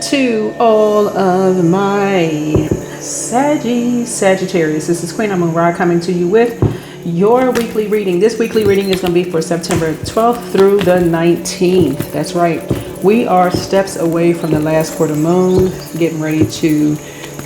to all of my Sagittarius. This is Queen Amon-Ra coming to you with your weekly reading. This weekly reading is going to be for September 12th through the 19th. That's right. We are steps away from the last quarter moon, getting ready to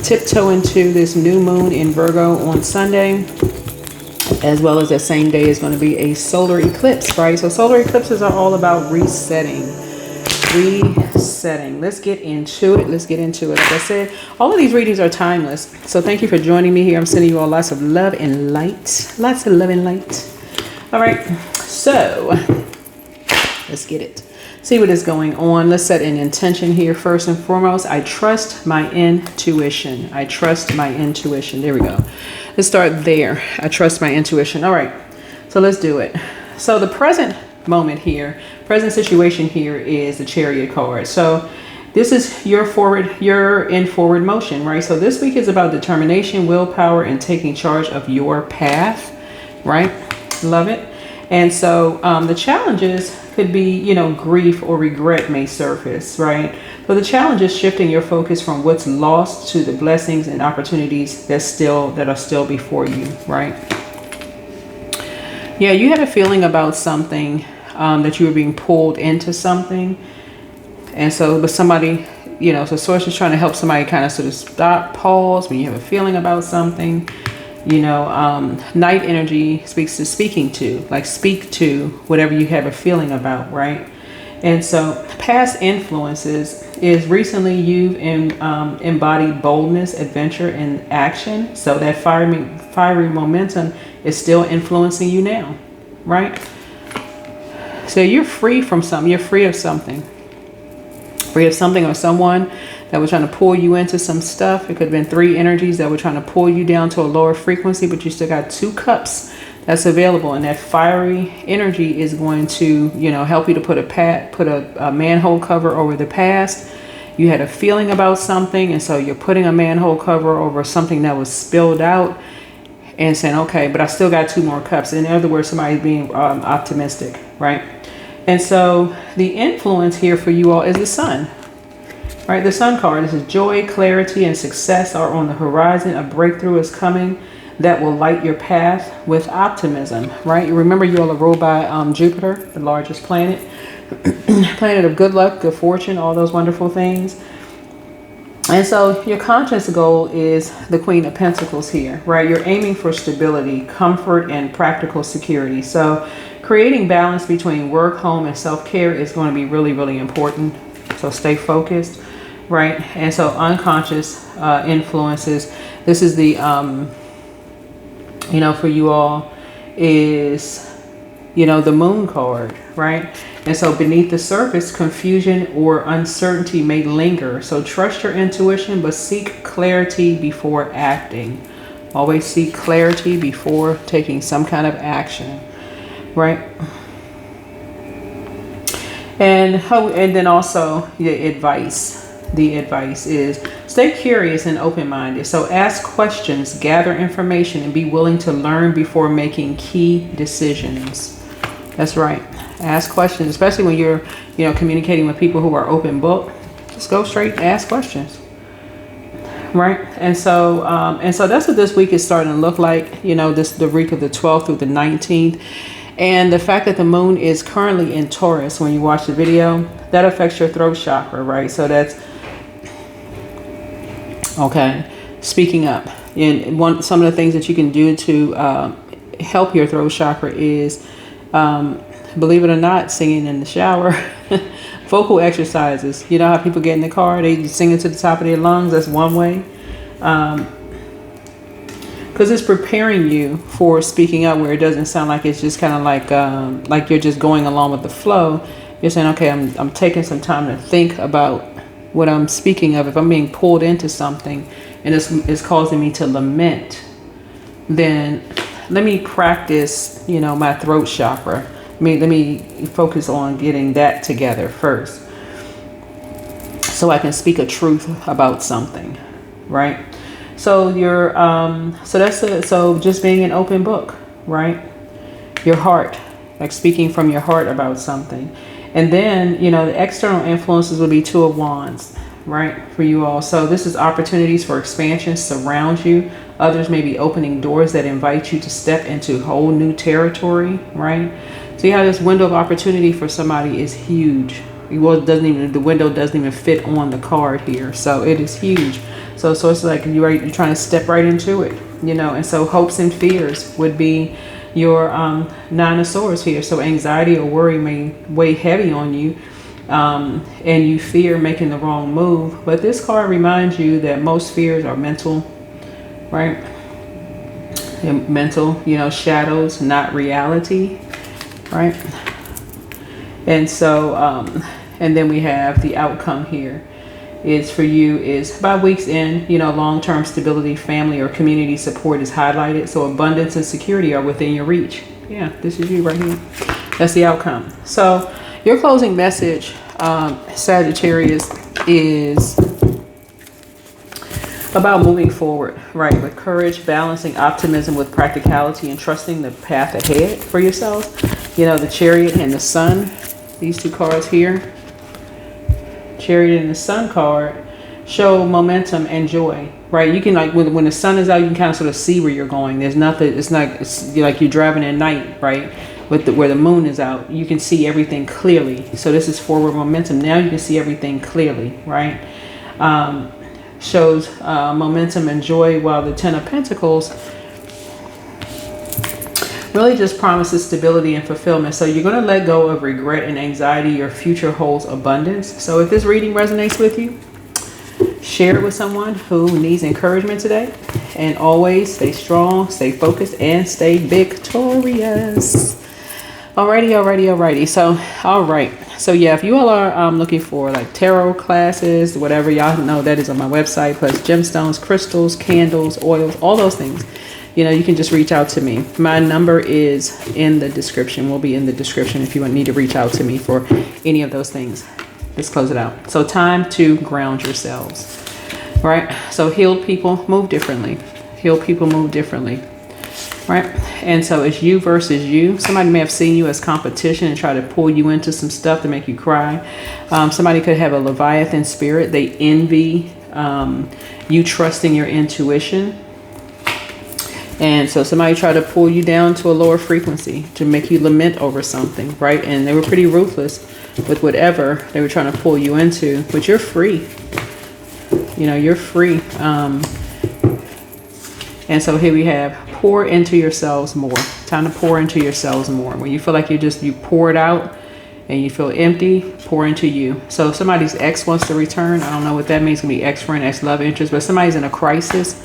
tiptoe into this new moon in Virgo on Sunday, as well as that same day is going to be a solar eclipse, right? So solar eclipses are all about resetting. Let's get into it. Like I said, all of these readings are timeless. So thank you for joining me here. I'm sending you all lots of love and light. All right. So let's get it. See what is going on. Let's set an intention here. First and foremost, I trust my intuition. There we go. Let's start there. I trust my intuition. All right. So let's do it. So the present moment here, present situation here is the Chariot card. So this is you're in forward motion, right? So this week is about determination, willpower, and taking charge of your path, right? Love it. And so the challenges could be, grief or regret may surface, right? So the challenge is shifting your focus from what's lost to the blessings and opportunities that are still before you, right? Yeah, you had a feeling about something, that you were being pulled into something. And so, but somebody, so source is trying to help somebody kind of sort of stop, pause when you have a feeling about something. Night energy speak to whatever you have a feeling about, right? And so past influences is recently you've embodied boldness, adventure, and action. So that fiery momentum is still influencing you now, right? So you're free from something. You're free of something. Free of something or someone that was trying to pull you into some stuff. It could have been three energies that were trying to pull you down to a lower frequency, but you still got two cups that's available. And that fiery energy is going to, help you to put a manhole cover over the past. You had a feeling about something, and so you're putting a manhole cover over something that was spilled out and saying, okay, but I still got two more cups. In other words, somebody's being optimistic, right? And so the influence here for you all is the sun, right? The sun card. This is joy, clarity, and success are on the horizon. A breakthrough is coming that will light your path with optimism, right? You remember you all are ruled by Jupiter, the largest planet, planet of good luck, good fortune, all those wonderful things. And so your conscious goal is the Queen of Pentacles here, right? You're aiming for stability, comfort, and practical security. So creating balance between work, home, and self-care is going to be really, really important. So stay focused, right? And so unconscious influences. This is the, for you all is, the moon card, right? And so beneath the surface, confusion or uncertainty may linger. So trust your intuition, but seek clarity before acting. Always seek clarity before taking some kind of action, right? And then also the advice. The advice is stay curious and open-minded. So ask questions, gather information, and be willing to learn before making key decisions. That's right. Ask questions, especially when you're, communicating with people who are open book. Just go straight, ask questions. Right. And so that's what this week is starting to look like, the week of the 12th through the 19th. And the fact that the moon is currently in Taurus when you watch the video, that affects your throat chakra, right? So that's okay. Speaking up. And some of the things that you can do to help your throat chakra is, believe it or not, singing in the shower, vocal exercises. You know how people get in the car, they sing it to the top of their lungs. That's one way. Because it's preparing you for speaking up where it doesn't sound like it's just kind of like you're just going along with the flow. You're saying, okay, I'm taking some time to think about what I'm speaking of. If I'm being pulled into something and it's causing me to lament, then let me practice, my throat chakra. Let me focus on getting that together first, so I can speak a truth about something, right? So so just being an open book, right? Your heart, like speaking from your heart about something. And then, the external influences will be Two of Wands, right, for you all. So this is opportunities for expansion surround you. Others may be opening doors that invite you to step into whole new territory, right? So you have this window of opportunity for somebody is huge. Well, it doesn't even, the window doesn't even fit on the card here. So it is huge. So it's like you're trying to step right into it, you know. And so hopes and fears would be your Nine of Swords here. So anxiety or worry may weigh heavy on you, and you fear making the wrong move. But this card reminds you that most fears are mental, right? And mental, you know, shadows, not reality, right? And so, and then we have the outcome here is for you is by week's end, you know, long-term stability, family or community support is highlighted. So abundance and security are within your reach. Yeah, this is you right here. That's the outcome. So your closing message, Sagittarius, is about moving forward, right? With courage, balancing optimism with practicality and trusting the path ahead for yourself. You know, the Chariot and the Sun, these two cards here. Chariot and the Sun card show momentum and joy, right? You can, like, when the sun is out, you can kind of sort of see where you're going. There's nothing, it's like you're driving at night, right? With where the moon is out, you can see everything clearly. So this is forward momentum. Now you can see everything clearly, right? Shows momentum and joy, while the Ten of Pentacles really just promises stability and fulfillment. So you're going to let go of regret and anxiety. Your future holds abundance. So if this reading resonates with you, share it with someone who needs encouragement today. And always stay strong, stay focused, and stay victorious. Alrighty. So, all right. So yeah, if you all are looking for like tarot classes, whatever, y'all know that is on my website, plus gemstones, crystals, candles, oils, all those things. You know, you can just reach out to me. My number is in the description, will be in the description if you need to reach out to me for any of those things. Let's close it out. So time to ground yourselves, right? So healed people move differently. Healed people move differently, right? And so it's you versus you. Somebody may have seen you as competition and try to pull you into some stuff to make you cry. Somebody could have a Leviathan spirit. They envy you trusting your intuition. And so somebody tried to pull you down to a lower frequency to make you lament over something, right? And they were pretty ruthless with whatever they were trying to pull you into, but you're free. You know, you're free. And so here we have pour into yourselves more. Time to pour into yourselves more. When you feel like you pour it out and you feel empty, pour into you. So if somebody's ex wants to return, I don't know what that means. It can be ex-friend, ex-love interest, but somebody's in a crisis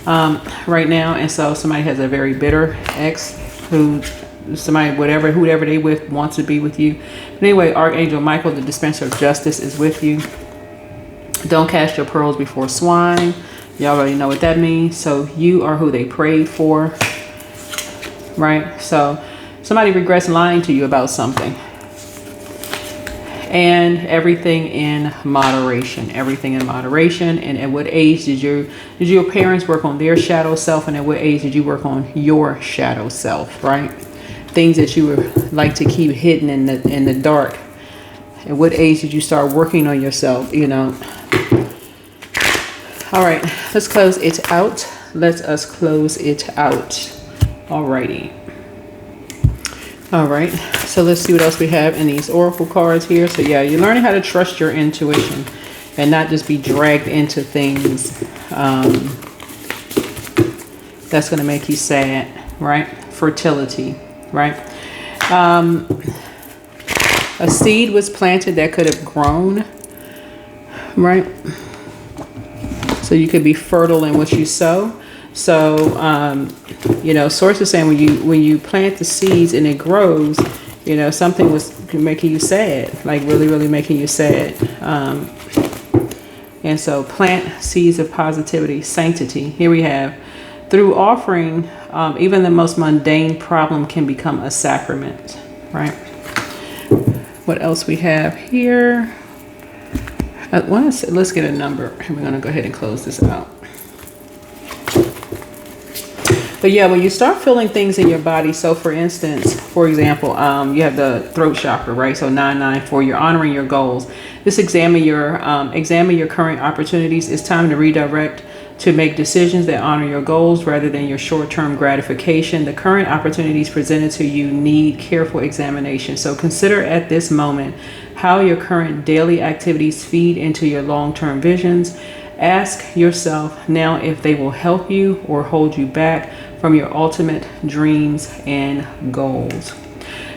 right now, and so somebody has a very bitter ex who whoever they with wants to be with you. But anyway, Archangel Michael, the dispenser of justice, is with you. Don't cast your pearls before swine. Y'all already know what that means. So you are who they prayed for, right? So somebody regrets lying to you about something. And everything in moderation. Everything in moderation. And at what age did your parents work on their shadow self? And at what age did you work on your shadow self, right? Things that you would like to keep hidden in the dark. At what age did you start working on yourself, you know? All right, let's close it out. Let us close it out. Alrighty. All right, so let's see what else we have in these oracle cards here. So yeah, you're learning how to trust your intuition and not just be dragged into things that's going to make you sad, right? Fertility, right? A seed was planted that could have grown, right? So you could be fertile in what you sow. So, you know, source is saying when you plant the seeds and it grows, you know, something was making you sad, like really, really making you sad. And so plant seeds of positivity, sanctity. Here we have, through offering, even the most mundane problem can become a sacrament, right? What else we have here? Let's get a number. We're going to go ahead and close this out. But yeah, when you start feeling things in your body, so for instance, for example, you have the throat chakra, right? So 994, you're honoring your goals. Just examine your current opportunities. It's time to redirect to make decisions that honor your goals rather than your short-term gratification. The current opportunities presented to you need careful examination. So consider at this moment how your current daily activities feed into your long-term visions. Ask yourself now if they will help you or hold you back from your ultimate dreams and goals.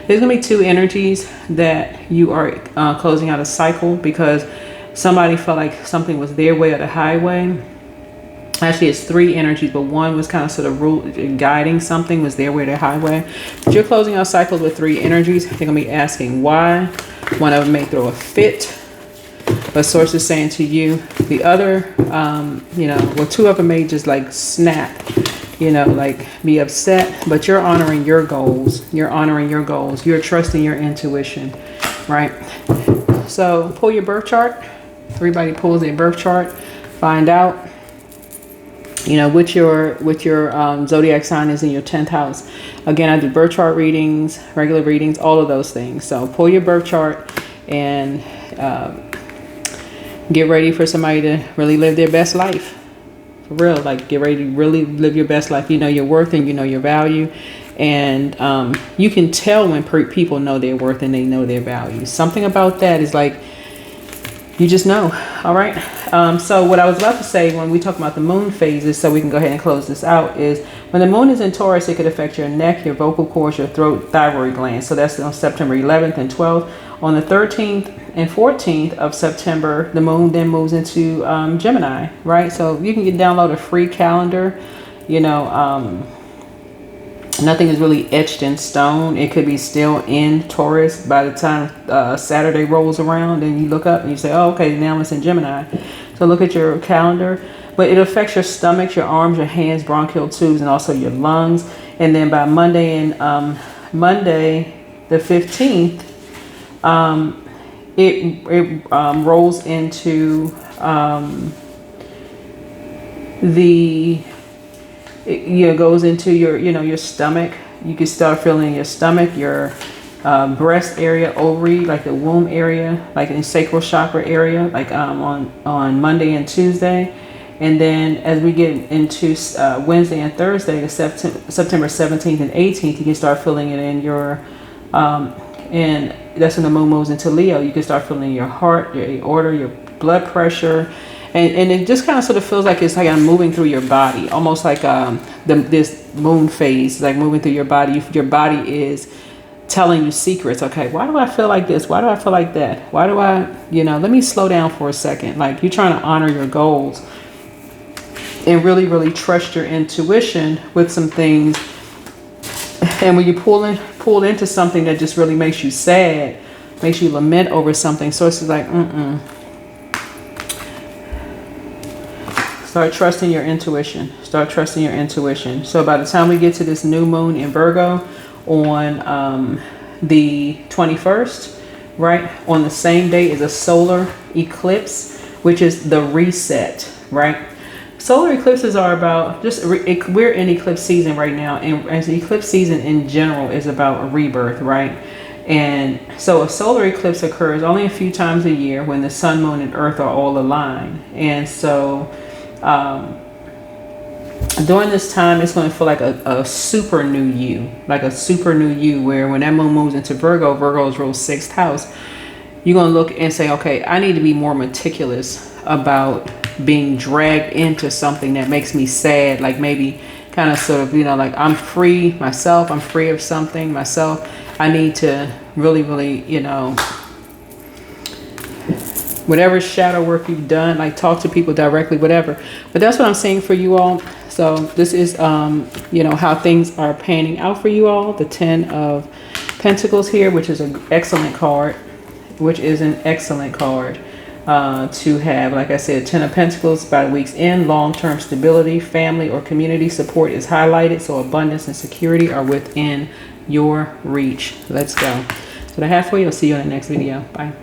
There's going to be two energies that you are closing out a cycle, because somebody felt like something was their way or the highway. Actually, it's three energies, but one was kind of sort of guiding something, was their way or the highway. But you're closing out cycles with three energies. They're going to be asking why. One of them may throw a fit, but source is saying to you. The other, two of them may just like snap, like be upset, but you're honoring your goals. You're honoring your goals. You're trusting your intuition, right? So pull your birth chart. Everybody pulls their birth chart. Find out, what your zodiac sign is in your 10th house. Again, I do birth chart readings, regular readings, all of those things. So pull your birth chart and get ready for somebody to really live their best life. For real, like get ready to really live your best life. You know your worth and you know your value. And you can tell when people know their worth and they know their value. Something about that is like, you just know. All right. So what I was about to say when we talk about the moon phases, so we can go ahead and close this out, is when the moon is in Taurus, it could affect your neck, your vocal cords, your throat, thyroid glands. So that's on September 11th and 12th. On the 13th and 14th of September, the moon then moves into Gemini, right? So you can download a free calendar. Nothing is really etched in stone. It could be still in Taurus by the time Saturday rolls around and you look up and you say, oh, okay, now it's in Gemini. So look at your calendar. But it affects your stomach, your arms, your hands, bronchial tubes, and also your lungs. And then by Monday the 15th, it rolls into goes into your stomach. You can start feeling your stomach, your breast area, ovary, like the womb area, like in sacral chakra area, like on Monday and Tuesday. And then as we get into Wednesday and Thursday, the September 17th and 18th, you can start feeling it in your and that's when the moon moves into Leo. You can start feeling your heart, your aorta, your blood pressure. And it just kind of sort of feels like it's like I'm moving through your body, almost like this moon phase, like moving through your body. Your body is telling you secrets. Okay, why do I feel like this? Why do I feel like that? Why do I, let me slow down for a second. Like you're trying to honor your goals and really, really trust your intuition with some things. And when you pull into something that just really makes you sad, makes you lament over something, so it's like, Start trusting your intuition. Start trusting your intuition. So by the time we get to this new moon in Virgo on the 21st, right, on the same day is a solar eclipse, which is the reset, right? Solar eclipses are about we're in eclipse season right now, and as eclipse season in general is about a rebirth, right? And so a solar eclipse occurs only a few times a year when the sun, moon, and earth are all aligned. And so during this time, it's going to feel like a super new you, where when that moon moves into Virgo, Virgo's rule 6th house, you're going to look and say, okay, I need to be more meticulous about being dragged into something that makes me sad. Like maybe kind of sort of, like I'm free myself. I'm free of something myself. I need to really, really, whatever shadow work you've done, like talk to people directly, whatever. But that's what I'm saying for you all. So this is, how things are panning out for you all. The 10 of Pentacles here, which is an excellent card, to have. Like I said, 10 of Pentacles by the week's end. Long-term stability, family or community support is highlighted. So abundance and security are within your reach. Let's go. That's what I have for you. I'll see you in the next video. Bye.